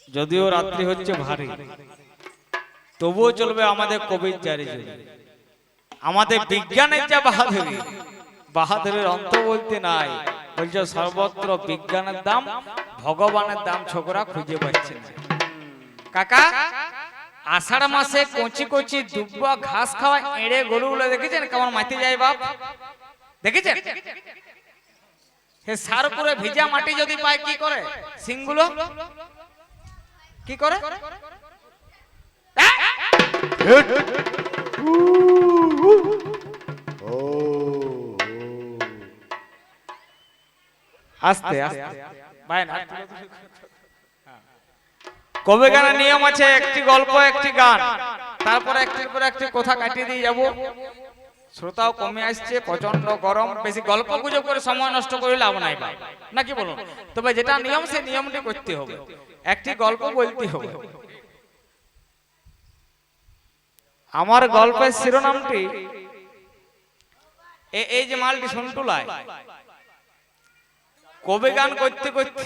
যদিও রাত্রি হচ্ছে ভারী, তবুও চলবে আমাদের কবির জারি জুড়ি। আমাদের বিজ্ঞানের যা বাহাদুরি, বাহাদুরের অন্ত বলতে নাই। বলছে সর্বত্র বিজ্ঞানের দাম, ভগবানের দাম ছোকরা খুঁজে পাচ্ছে না। কাকা, আষাঢ় মাসে কচি কচি দুব্বা ঘাস খাওয়া এড়ে গরুগুলো দেখেছেন কেমন মাটি যায় বাপ? দেখেছেন? সার করে ভিজা মাটি যদি পায় কি করে? সিংগুলো কি করে? আস্তে আস্তে ভাই না, কবে গানের নিয়ম আছে, একটি গল্প একটি গান, তারপরে একটির পর একটি কথা কাটিয়ে দিয়ে যাব। শ্রোতাও কমে আসছে, প্রচন্ড গরম, বেশি গল্প গুজব করে সময় নষ্ট করে লাভ নাই ভাই, নাকি বলুন? তবে যেটা নিয়ম সেই নিয়মটি করতে হবে, একটি গল্প বলতে হবে। আমার গল্পের শিরোনামটি এই যে মালটি সন্টুলায় কবে গান করতে করতে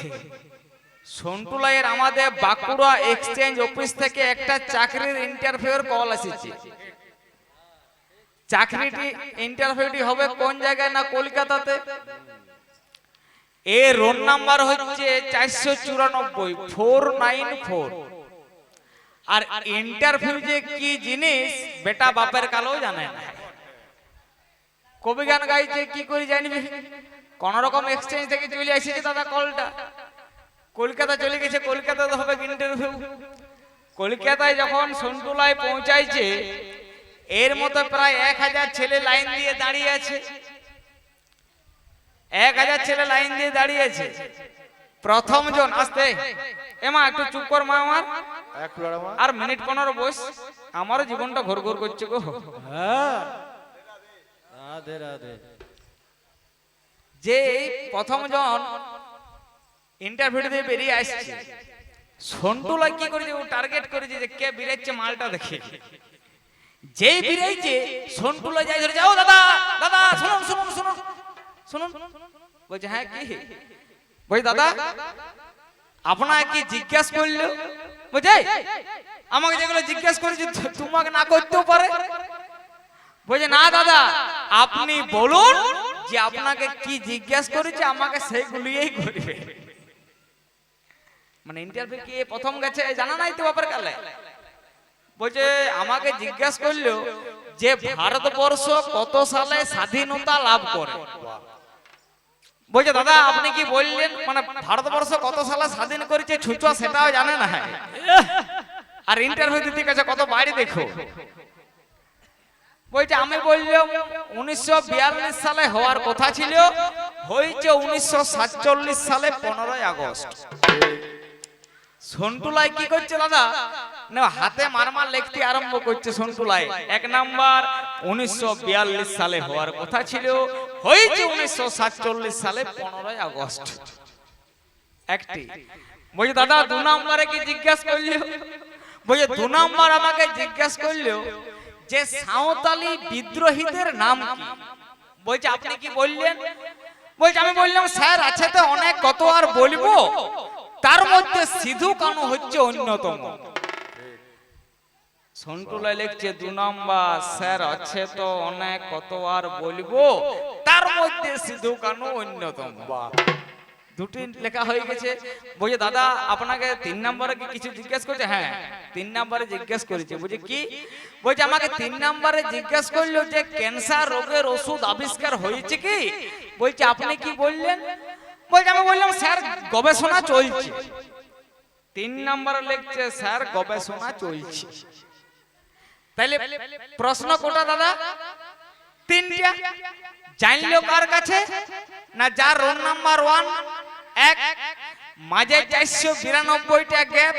সন্টুলাইয়ের আমাদের বাঁকুড়া এক্সচেঞ্জ অফিস থেকে একটা চাকরির ইন্টারভিউর কল এসেছে। চাকরিটি ইন্টারভিউটি হবে কোন জায়গায় না কলকাতাতে। এর রোল নাম্বার হচ্ছে 494 494। আর ইন্টারভিউ যে কি জিনিস বেটা বাপের কালো জানে না। কবি গান গাইছে কি করে জানবি? কোন রকম এক্সচেঞ্জ থেকে চলে এসেছে দাদা কলটা, কলকাতা চলে গেছে, কলকাতাতে হবে ইন্টারভিউ। কলকাতায় যখন সন্টুলায় পৌঁছাইছে, এর মতো প্রায় 1000 ছেলে লাইন দিয়ে দাঁড়িয়ে আছে। 1000 ছেলে লাইন দিয়ে দাঁড়িয়ে আছে। প্রথম জন আসতে, এমা একটু চুপ কর মা, আমার আর মিনিট 15 বস, আমারও জীবনটা ঘোর ঘোর করছে গো। হ্যাঁ, রাধে রাধে। যে প্রথম জন ইন্টারভিউ দিয়ে বেরিয়ে আসছে, সন্টুলা কি করেছে, ও টার্গেট করেছে যে কে বিরাচ্ছে মালটা দেখে। যেই বিরাইছে সন্টুলা যাই ধরে যাও, দাদা দাদা শুনুন শুনুন শুনুন শুনুন। বলছে হ্যাঁ কি? বলছি দাদা আপনাকে কি জিজ্ঞাসা করলো? বলছে আমাকে যেগুলো জিজ্ঞাসা করেছে তোমাকে না করতেও পারে। বলছে না দাদা আপনি বলুন যে আপনাকে কি জিজ্ঞাসা করেছে, আমাকে সেইগুলিই করবে। মানে ইন্টারভিউ কি প্রথম গেছে জানা নাই তো ব্যাপার কালে। বলছে আমাকে জিজ্ঞাসা করলো যে ভারতবর্ষ কত সালে স্বাধীনতা লাভ করে। বলছে দাদা আপনি কি বললেন, মানে ভারতবর্ষ কত সালে স্বাধীন করেছে ছুচুয়া সেটাও জানে না। আর ইন্টারভিউ দিতে গেছে কত বাইরে দেখো। বলছে আমি বললাম 1942 সালে হওয়ার কথা ছিল, হয়েছে 1947 সালে 15ই আগস্ট। সন্টুলাই কি করছে দাদা না, হাতে মারমার লিখতে আরম্ভ করছে। সন্টুলাই 1 নাম্বার 1942 সালে হওয়ার কথা ছিল, হয়েছে 1947 সালে 15ই আগস্ট। একটি বলছে দাদা 2 নম্বরে কি জিজ্ঞাসা করলো? বলছে 2 নম্বর আমাকে জিজ্ঞাসা করলো যে সাঁওতালি বিদ্রোহীদের নাম কি। বলছে আপনি কি বললেন? বলছে আমি বললাম স্যার আছে তো অনেক, কত আর বলবো, তার মধ্যে সিধু কানু হচ্ছে অন্যতম। সন্টুলাই লিখছে 2 নম্বর স্যার আছে তো অনেক, কত আর বলবো, তার মধ্যে সিধু কানু অন্যতম। দুটি লেখা হয়ে গেছে। বলছে দাদা আপনাকে 3 নম্বরে কি কিছু জিজ্ঞেস করছে? হ্যাঁ 3 নম্বরে জিজ্ঞেস করেছে। বলছে কি? বলছে আমাকে 3 নম্বরে জিজ্ঞেস করলো যে ক্যান্সার রোগের ওষুধ আবিষ্কার হয়েছে কি। বলছে আপনি কি বললেন? বলছে আমি বললাম স্যার গবেষণা চলছে। 3 নম্বরে লিখছে স্যার গবেষণা চলছে। তাইলে প্রশ্ন কোটা দাদা? 3টা। জানলো কার কাছে না, যার রোল নাম্বার 1 1, মাঝে 492টা গ্যাপ,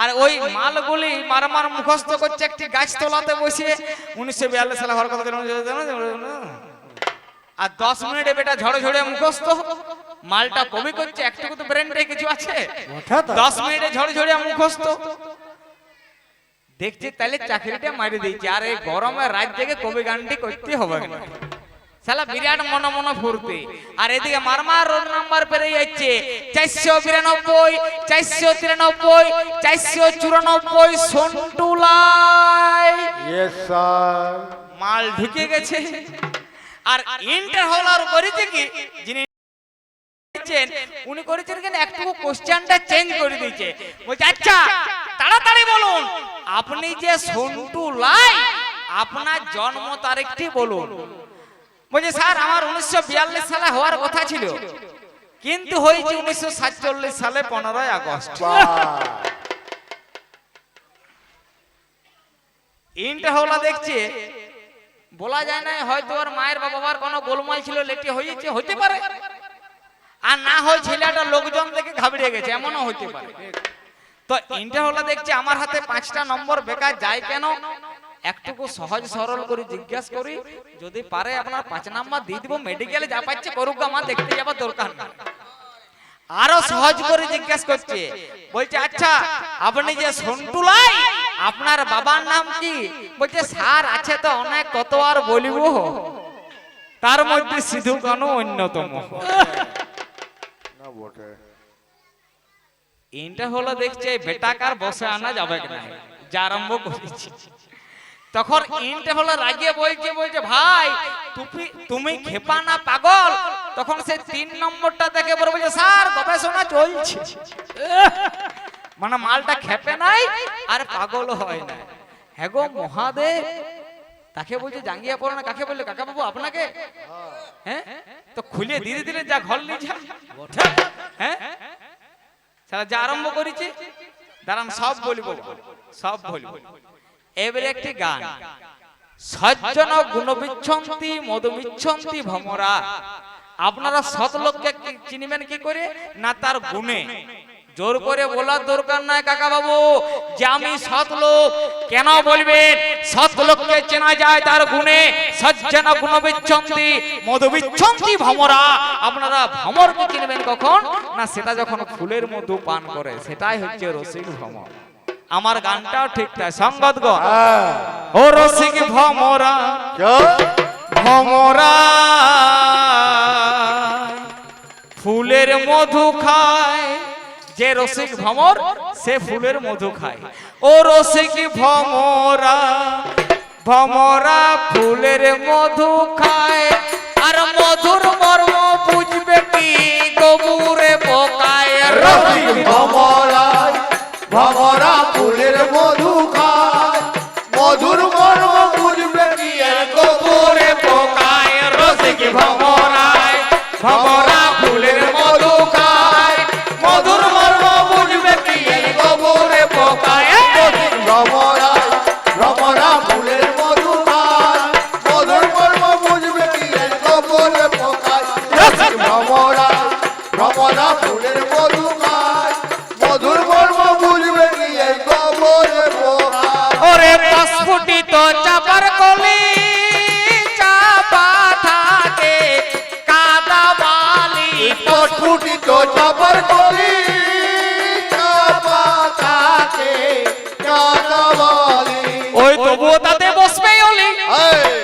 আর ওই মালগুলি মারমার মুখস্থ করছে একটি গাছ তলাতে বসে 1942 সালে হওয়ার কথা। আর 10 মিনিটে বেটা ঝড়ে ঝড়ে মুখস্থ। মালটা কবি করছে, একটুকু তো ব্রেনটাই কিছু আছে। 10 মিনিটে ঝড়ে ঝড়ে মুখস্থ দেখছি, তাহলে চাকরিটা মারি দিয়েছে। আর এই গরমে রাত জেগে কবি গানটি করতে হবে না। শালা বিরাট মনে মনে ফুর্তি। আর এদিকে মারমার রোড নাম্বার পেরিয়ে যাচ্ছে 492, 493, 494 সন্টুলাই। Yes sir. মাল ঢুকে গেছে। আর ইন্টার হলার করেছে কি যিনি উনি করেছেন কেন একটু কোশ্চেনটা চেঞ্জ করে দিয়েছে। বলছে আচ্ছা তাড়াতাড়ি বলুন আপনি যে সন্টুলাই আপনার জন্ম তারিখটি বলুন। বলছে স্যার আমার 1942 সালে হওয়ার কথা ছিল কিন্তু হয়েছে 1947 সালে 15ই আগস্ট। ইন্টার হলা দেখছে বলা যায় না, হয়তো ওর মায়ের বাবার কোনো গোলমাল ছিল লেটে হয়েছে, হতে পারে। আর না হয় ছেলেটা লোকজন দেখে ঘাবড়ে গেছে, এমনও হতে পারে। তো ইন্টার হলা দেখছে আমার হাতে 5টা নম্বর বেকার যায় কেন, একটুকু সহজ সরল করে জিজ্ঞাসা করি, যদি পারে আপনার 5 নাম্বার দিয়ে দিব, মেডিকেলে যা পাচ্ছে করুক, আমার দেখতে যাবার দরকার না। আরো সহজ করে জিজ্ঞাসা করছে, বলছে আচ্ছা আপনি যে সন্টুলাই আপনার বাবার নাম কি? বলছে স্যার আছে তো অনেক, কত আর বলিব, তার মধ্যে সিধু কানু অন্যতম। ইন্টার হলো দেখছে বেটাকার বসে আনা যাবে না, যা আরম্ভ করেছি। তখন ইন্টার হলো রাগিয়ে বলছে ভাই তুমি খেপা না পাগল? তখন সে 3 নম্বরটা দেখে বলছে স্যার গবেষণা চলছে। মানে মালটা খেপে নাই আর পাগল হয় না। হ্যাঁ গো মহাদেব, তাকে বলছে জাঙ্গিয়া পড়ো না, কাকে বললে? কাকা বাবু আপনাকে? হ্যাঁ তো খুলে ধীরে ধীরে যা ঘর নিয়ে যা। হ্যাঁ সারা যা আরম্ভ করেছে, দাঁড়ান সব বলবো, সব বলবো। এবারে একটি গান, সজ্জন গুণবিচ্ছন্তি মধুবিচ্ছন্তি ভমরা। আপনারা সৎ লোককে চিনবেন কি করে? না তার গুণে। জোর করে বলার দরকার নাই কাকা বাবু যে আমি সৎ লোক। কেন বলবেন? সৎ লোককে চেনা যায় তার গুণে। সজ্জন গুণবিচ্ছন্তি মধুবিচ্ছন্তি ভমরা। আপনারা ভমরকে চিনবেন কখন? না সেটা যখন ফুলের মধু পান করে, সেটাই হচ্ছে রসিক ভমর। আমার গানটাও ঠিক তাই, সঙ্গত গো। ও রসিক ভমরা ভমরা ফুলের মধু খায়, যে রসিক ভমর সে ফুলের মধু খায়। ও রসিক ভমরা ভমরা ফুলের মধু খায়, আর মধুর মর্ম বুঝবে কি গোবরে পোকায়। রসিক ভমরা ভমরা ফুলের মধু খায়, মধুর মর্ম বুঝবে কি গোবরে পোকায়। রসিক ভমরায় ভমরা ফুলের মধু খায়, মধুর মর্ম বুঝবে কি গোবরে পোকায়। রসিক ভমরা ভমরা ফুলের মধু খায়, মধুর মর্ম বুঝবে কি গোবরে পোকায়। রসিক ভমরা ভমরা ফুলের মধু খায়, মধুর মর্ম বুঝবে কি গোবরে পোকায়। ওরে প্রস্ফুটিত চাপার কলি চাপা থাকে কাদা বালি। প্রস্ফুটিত চাপার কলি চাপা থাকে কাদা বালি। ওই তবুও তাতে বসবে অলি,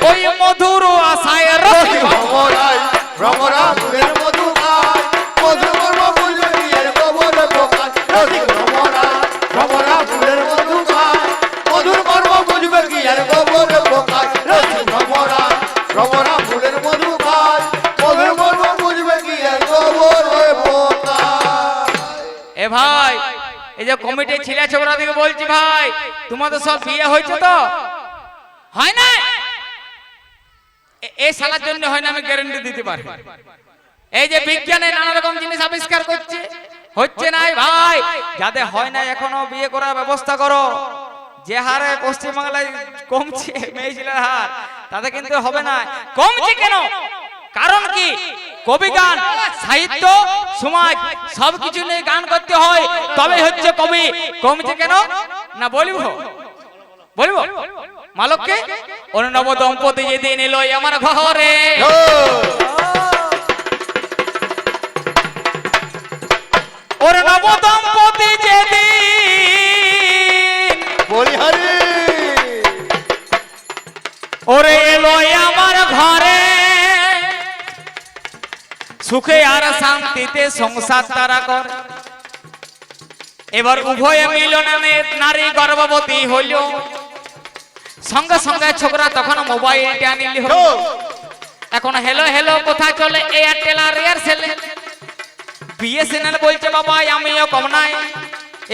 ওই মধুর আশায়। রসিক ভমরাই ভমরা ফুলের মধু খায়, মধুর মর্ম বুঝবে কি গোবরে পোকায়। রসিক ভমরা ভমরা ফুলের মধু খায়, মধুর মর্ম বুঝবে কি গোবরে পোকায়। রসিক ভমরা ভমরা ফুলের মধু খায়, মধুর মর্ম বুঝবে কি গোবরে পোকায়। এ ভাই, এই যে কমিটি ছেলে ছোকরা দিকে বলছি ভাই, তোমাদের সব বিয়ে হয়েছে তো? হয় না? এই সালার জন্য হয় না, আমি গ্যারান্টি দিতে পারি। এই যে বিজ্ঞানে নানা রকম জিনিস আবিষ্কার করছে, হচ্ছে নাই ভাই। যাদের হয় না এখনো বিয়ে করার ব্যবস্থা করো। যে হারে পশ্চিমবাংলায় কমছে মেয়ে ছেলের হার, তাতে কিন্তু হবে না। কমছে কেন? কারণ কি? কবি গান, সাহিত্য, সমাজ সবকিছু নিয়ে গান করতে হয়, তবে হচ্ছে কবি। কমছে কেন না বলবো বলবো মালককে। ওর নব দম্পতি যেদিন এলো আমার ঘরে, ওর নব দম্পতি যেদিন বলি হরি ওরে এলো আমার ঘরে, সুখে আর শান্তিতে সংসার তারা কর। এবার উভয়ে মিলনে নারী গর্ভবতী হইল। সঙ্গে সঙ্গে ছোকরা তখন মোবাইলটা নিল। এখন হেলো হেলো কোথায় চলে এয়ারটেল আর এয়ারসেল। বিএসএনএল বলছে বাবা আমিও কম নাই।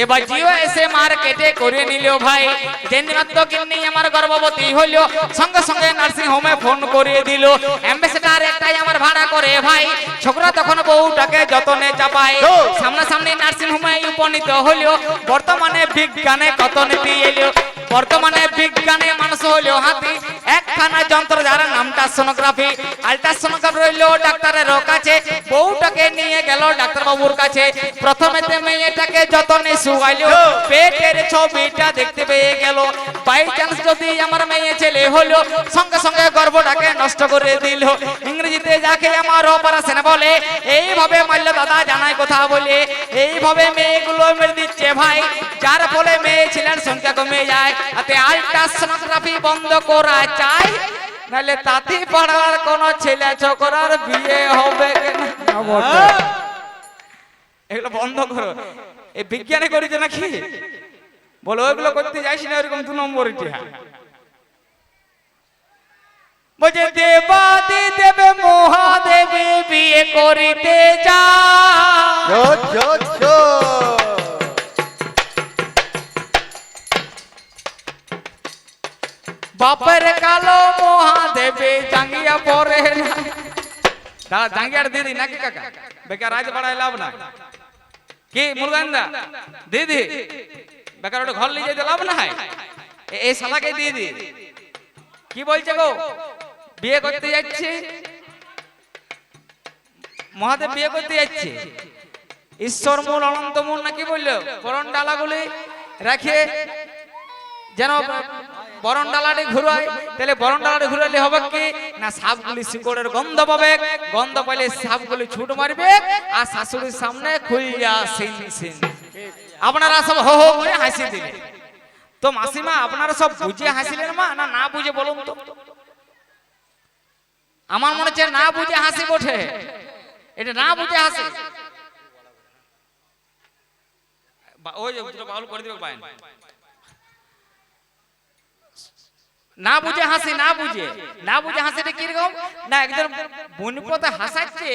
এবার জিও এসে মার্কেটে করে নিল ভাই। যেদিন মাত্র কিন্নি আমার গর্ভবতী হইল সঙ্গে সঙ্গে নার্সিং হোমে ফোন করে দিল। অ্যাম্বাসেডার একটাই আমার ভাড়া করে ভাই। ছোকরা তখন বউটাকে যতনে চাপায়। সামনাসামনি নার্সিং হোমে উপনীত হইল। বর্তমানে বিজ্ঞানে কত নীতি এলো। বর্তমানে বিজ্ঞানে মানুষ হইল হাতি। একখানা যন্ত্র যার নামটা সোনোগ্রাফি। আল্ট্রাসোনোগ্রাফি রইল ডাক্তারের কাছে। বউটাকে নিয়ে গেল ডাক্তার বাবুর কাছে। প্রথমেতে মেয়েটাকে যতনে শুয়াইলো। পেটের ছবিটা দেখতে পেয়ে গেল। বাই চান্স যদি আমার মেয়ে ছেলে হলো সঙ্গে সঙ্গে গর্ভটাকে নষ্ট করে দিল। ইংরেজিতে যাকে আমার অপারেশন বলে। এইভাবে মাল্য দাদা জানায় কথা বলে। এইভাবে মেয়েগুলো মেরে দিচ্ছে ভাই। যার ফলে মেয়ে ছেলের সংখ্যা কমে যায়। তাতে আল্ট্রাসোনোগ্রাফি বন্ধ করা চাই, নাহলে তাঁতি পাড়ার কোন ছেলে ছোকরার বিয়ে হবে না। এগুলো বন্ধ করো। এই বিজ্ঞানে করেছে নাকি বলো? ওইগুলো করতে যাইস না, এরকম 2 নম্বর ইতিহাস। বলছে দেবাদি দেবে মহাদেবী বিয়ে করিতে যা। বাপের কালো মহাদেবে জাঙ্গিয়া পরে না। দাদা জাঙ্গিয়ার দিদি নাকি কাকা? বেকার রাজ বাড়ায় লাভ না কি মুরগান্দা দিদি? বেকার ওটা ঘর নিয়ে যেতে লাভ না হয়। এই শালাকে দিদি কি বলছে গো? বিয়ে করতে যাচ্ছে মহাদেব, বিয়ে করতে যাচ্ছে। ঈশ্বর মূল অনন্ত মূল নাকি বললো? বরণ ডালাগুলি রাখে যেন বরণ ডালাটি ঘুরায়। তাহলে বরণ ডালাটি ঘুরালে হবে কি না, সাপগুলি শিকড়ের গন্ধ পাবে। গন্ধ পাইলে সাপগুলি ছুট মারবে আর শাশুড়ির সামনে খুইয়া সিন সিন। আপনারা সব হো হো করে হাসি দিলে তো মাসিমা আপনারা সব বুঝে হাসিলেন মা, না না বুঝে বলুন তো? আমার মনে হচ্ছে না বুঝে হাসি ওঠে। এটা না বুঝে হাসি। ওই যে বাউল করে দিবে বাইন। না বুঝে হাসি, না বুঝে না বুঝে হাসিটা কিরকম না, একজন বোনপোতে হাসাচ্ছে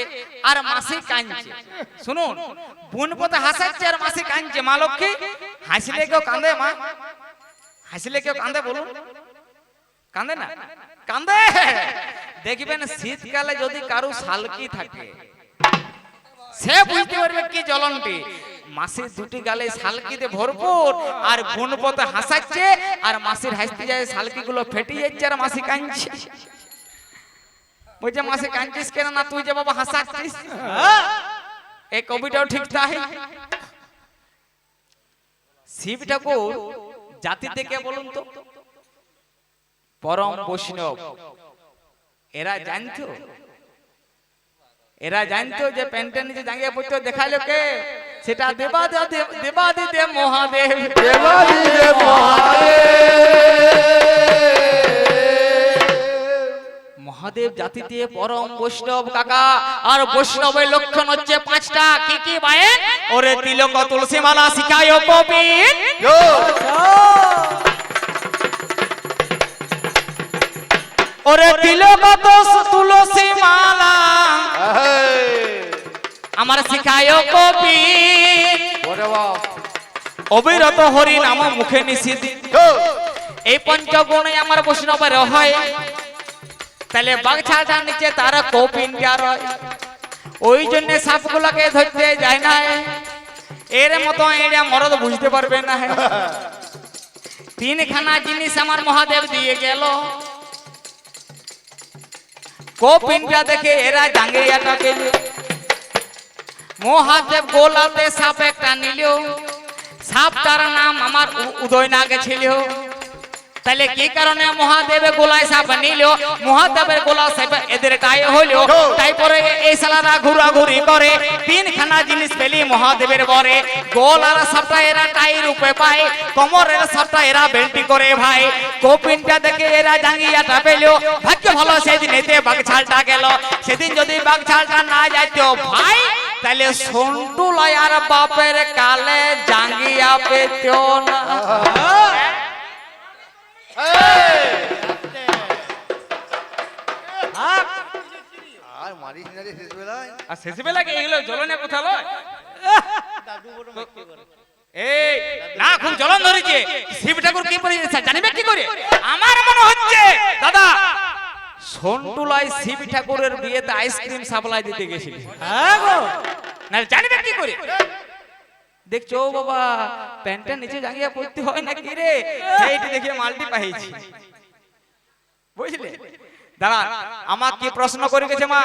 আর মাসি কাঁদছে। শুনুন, বোনপোতে হাসাচ্ছে আর মাসি কাঁদছে। মা লক্ষ্মী হাসিলে কেউ কাঁদে? মা হাসিলে কেউ কাঁদে বলুন? কাঁদে না? কাঁদে। দেখবেন শীতকালে যদি কারো শালকি থাকে সে বুঝতে পারবে কি জ্বলনটি। মাসির দুটি গালে শালকিতে ভরপুর আর বোনপোতে হাসাচ্ছে আর মাসির হাসতে যায় শালকি গুলো ফেটে যাচ্ছে আর মাসি কাঁদছে। বলছে মাসি কাঁদছিস কেন? না তুই যে বাবা হাসাচ্ছিস। এই কবিটাও ঠিক তাই। শিব ঠাকুর জাতি থেকে বলুন তো? পরম বৈষ্ণব। এরা জানতো? এরা জানতো যে প্যান্টের নিচে জাঙ্গিয়া পড়তে দেখালো কে? সেটা দেবাদিদেব মহাদেব। দেবাদিদেব মহাদেব জাতি দিয়ে পরম বৈষ্ণব কাকা। আর বৈষ্ণবের লক্ষণ হচ্ছে 5টা। কি কি ভাই? ওরে তিলক তুলসী মালা শিখায় কবির। ওরে তিলক তুলসী মালা আমার শিখায় কবির। অবিরত হরি নাম মুখে নিষিদ্ধ। এই পঞ্চগুণে আমার বৈষ্ণবের হয়। তাহলে বাগছাটার নিচে তারা কপিন রয়। ওই জন্য সাপগুলোকে ধরতে যায় না। এর মতো এটা মরদ বুঝতে পারবে না। 3খানা জিনিস আমার মহাদেব দিয়ে গেল। কপিনটা দেখে এরা জাঙ্গিয়াটা পেল। মহাদেব গোলাতে সাপ একটা নিল। সাপটার নাম আমার উদয়নাগ ছিল। তাহলে কি কারণে মহাদেবের গোলায় সাপ নিল? মহাদেবের গোলা সাপ এদের গায়ে হলো, তাই পরে এই সালারা ঘুরাঘুরি করে, তিনখানা জিনিস পেলি মহাদেবের বরে। গোলার সাপটা এরা টাই রূপে পায়, কোমরের সাপটা এরা বেল্টি করে ভাই, কোপিনটা দেখে এরা জাঙ্গিয়াটা পেল। ভাগ্য ভালো সেদিন এতে বাগছালটা গেল, সেদিন যদি বাগছালটা না যাইতো ভাই, তাহলে সন্টু লয়ার বাপের কালে জাঙ্গিয়া পেত না। আর মারিস না রে শেষ বেলায়। আর শেষে বেলা কি এগুলো জ্বলনে কোথা লয়? এই না খুব জ্বলন ধরেছে, শিব ঠাকুর কি করে জানিবে কি করে? আমার মনে হচ্ছে দাদা সন্টুলাই শিব ঠাকুরের বিয়েতে আইসক্রিম সাপ্লাই দিতে গেছিল। হ্যাঁ গো, না জানিবে কি করে? দেখছো বাবা প্যান্টটা নিচে জাঙ্গিয়া পড়তে হয় না কি রে, এইটা দেখে মালটি পাইছি বুঝলে। দাঁড়া, আমার কি প্রশ্ন করে গেছে মা,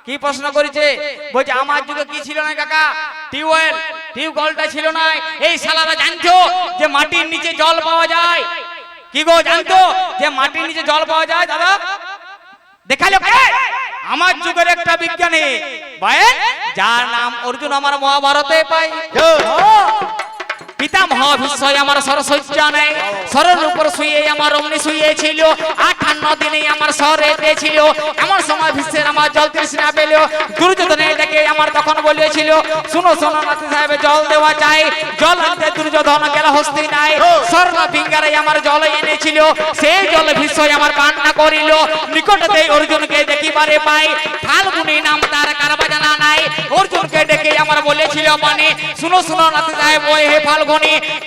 কি প্রশ্ন করেছে? বলছে আমার যুগে কি ছিল না কাকা? টিউবওয়েল, টিউবওয়েলটা ছিল না। এই শালারা জানতো যে মাটির নিচে জল পাওয়া যায়? কি গো জানতো যে মাটির নিচে জল পাওয়া যায়? দাদা দেখালো কে? আমার যুগের একটা বিজ্ঞানী ভাই, যার নাম অর্জুন, আমার মহাভারতে পাই। পিতামহ বিশ্বয় আমার সরসজ্জা নেই, সরের উপর শুয়ে আমার অমনি শুয়েছিল, 58 দিনে আমার সরে পেয়েছিল। এমন সময় বিশ্বের আমার জল তৃষ্ণা পেল, দুর্যোধনের ডেকে আমার তখন বলেছিল, শুনো শোনো নাতি সাহেব জল দেওয়া চাই। জল আনতে দুর্যোধন গেল হস্তি নাই, স্বর্ণ ফিঙ্গারে আমার জল এনেছিল, সেই জল বিশ্বয় আমার পান না করিল। নিকটতে অর্জুনকে দেখিবারে পাই, ফাল্গুনী নাম তার কারবা জানা নাই। অর্জুনকে ডেকে আমার বলেছিল পানি, শুনো শোনো নাতি সাহেব ওই হে ফাল্গুন,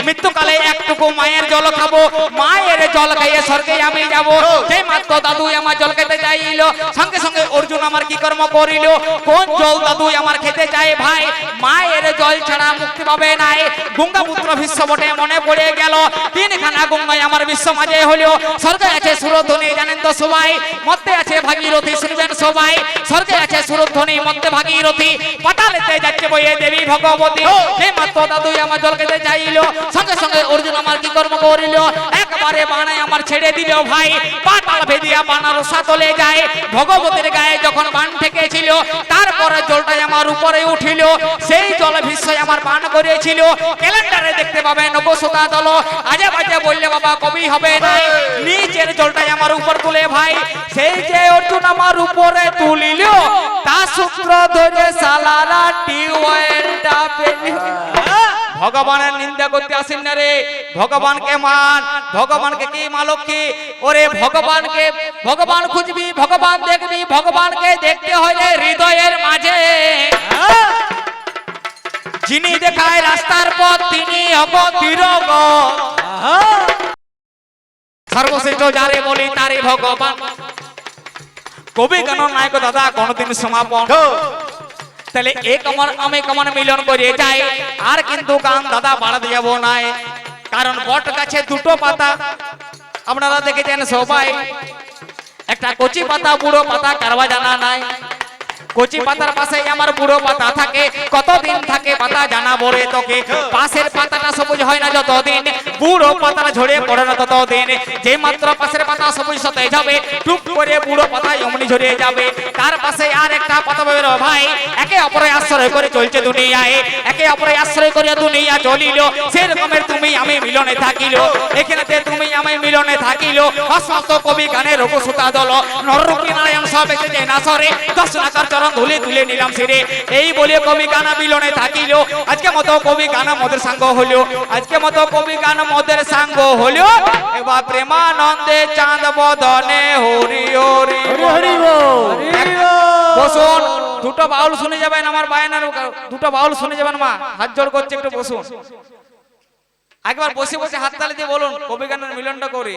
মৃত্যুকালে একটুকু মায়ের জল খাবো, মায়ের জল খাইয়ে স্বর্গে আমি যাব। সেই মাত্র দাদু আমার জল খেতে চাইল, সঙ্গে সঙ্গে অর্জুন আমার কি কর্ম করিল? কোন জল দাদু আমার খেতে চাই ভাই? মায়ের জল ছাড়া মুক্তি পাবে নাই। গঙ্গা পুত্র বিশ্ব বটে মনে পড়ে গেল, তিনখানা গঙ্গায় আমার বিশ্ব মাঝে হলো। স্বর্গে আছে সুরধ্বনি জানেন তো সবাই, মধ্যে আছে ভাগীরথী শুনবেন সবাই। স্বর্গে আছে সুরধ্বনি, মধ্যে ভাগীরথী, পাতালেতে যাচ্ছে বইয়ে দেবী ভগবতী। সেই মাত্র দাদু আমার জল খেতে চাই, সঙ্গে সঙ্গে অর্জুন আমার কি কর্ম করিল? একবারে বানায় আমার ছেড়ে দিল ভাই, পাতাল ভেদিয়া বানার সাতলে যায়। ভগবতের গায়ে যখন বান ঠেকেছিল, তারপরে জলটাই আমার উপরে উঠিল, সেই জল বিশ্বয় আমার পান করেছিল। ক্যালেন্ডারে দেখতে পাবেন নবসুতা দল, আজে বাজে বললে বাবা কবি হবে নাই। নিচের জলটাই আমার উপর তুলে ভাই, সেই যে অর্জুন আমার উপরে তুলিল, তা সূত্র ধরে সালারা টিউবওয়েলটা পেল। ভগবানের নিন্দা করতে আসেন না রে, ভগবানকে মান, ভগবানকে কি মালক কি? ওরে ভগবানকে, ভগবান খুঁজবি, ভগবান দেখবি, ভগবানকে দেখতে হলে হৃদয়ের মাঝে। যিনি দেখায় রাস্তার পথ তিনি অবতীর্ণ, সর্বশ্রেষ্ঠ যারে বলি তারে ভগবান। কবি কেন নায়ক দাদা কোনদিন সমাপন? তাহলে এক আমার আমি কেমন মিলন করে যাই, আর কিন্তু গান দাদা বাড়াতে যাব নাই, কারণ বট গাছে দুটো পাতা আপনারা দেখেছেন সবাই, একটা কচি পাতা বুড়ো পাতা কারবা জানা নাই। কচি পাতার পাশে আমার বুড়ো পাতা থাকে, কতদিন থাকে পাতা জানাবো রে তোকে। পাশের পাতাটা সবুজ হয় না যতদিন, বুড়ো পাতাটা ঝরে পড়ে না ততদিন। যে মাত্র পাশের পাতা সবুজ হতে যাবে, টুপ করে বুড়ো পাতা অমনি ঝরে যাবে। তার পাশে আর একটা পাতা বেরো ভাই, একে অপরে আশ্রয় করে চলছে দুনিয়ায়, একে অপরে আশ্রয় করে দুনিয়া চলিল। সেরকমের তুমি আমি মিলনে থাকিল, এখানেতে তুমি আমি মিলনে থাকিল। অসমস্ত কবি গানের রঘুসুতা দল, নররূপী নারায়ণ সব এসেছে না সরে, 10 লাখার চরণ ধুলে তুলে নিলাম সিরে। এই বলে কবি গানা মিলনে থাকিল। আজকে মতো কবি গানা মদের সাঙ্গ হলো, আজকে মতো কবি গানা মদের সাঙ্গ হলো। এবার প্রেমানন্দে চাঁদ বদনে হরি হরি হরি বসুন। দুটো বাউল শুনে যাবেন আমার বায়নার, দুটো বাউল শুনে যাবেন মা, হাত জোড় করছে একটু বসুন। একবার বসে বসে হাততালি দিয়ে বলুন, কবি গানের মিলনটা করে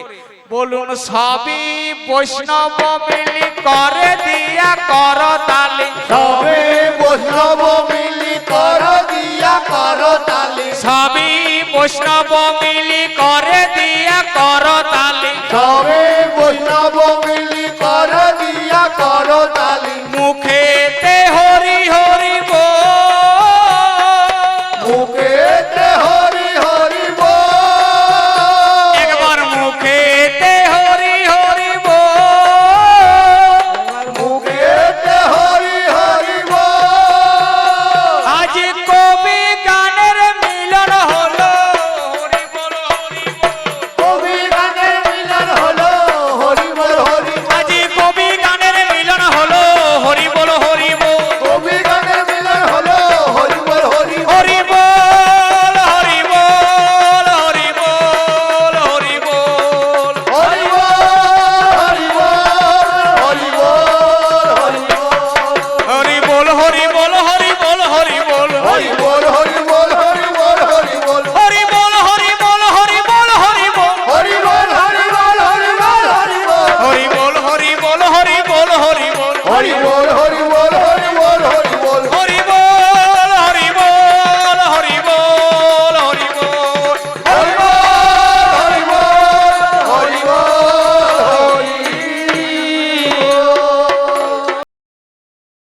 বলুন। সবই বৈষ্ণব মিলি করে দিয়া কর তালি, সবে বৈষ্ণব মিলি কর দিয়া কর তালি, সবই বৈষ্ণব মিলি করে দিয়া কর তালি, সবে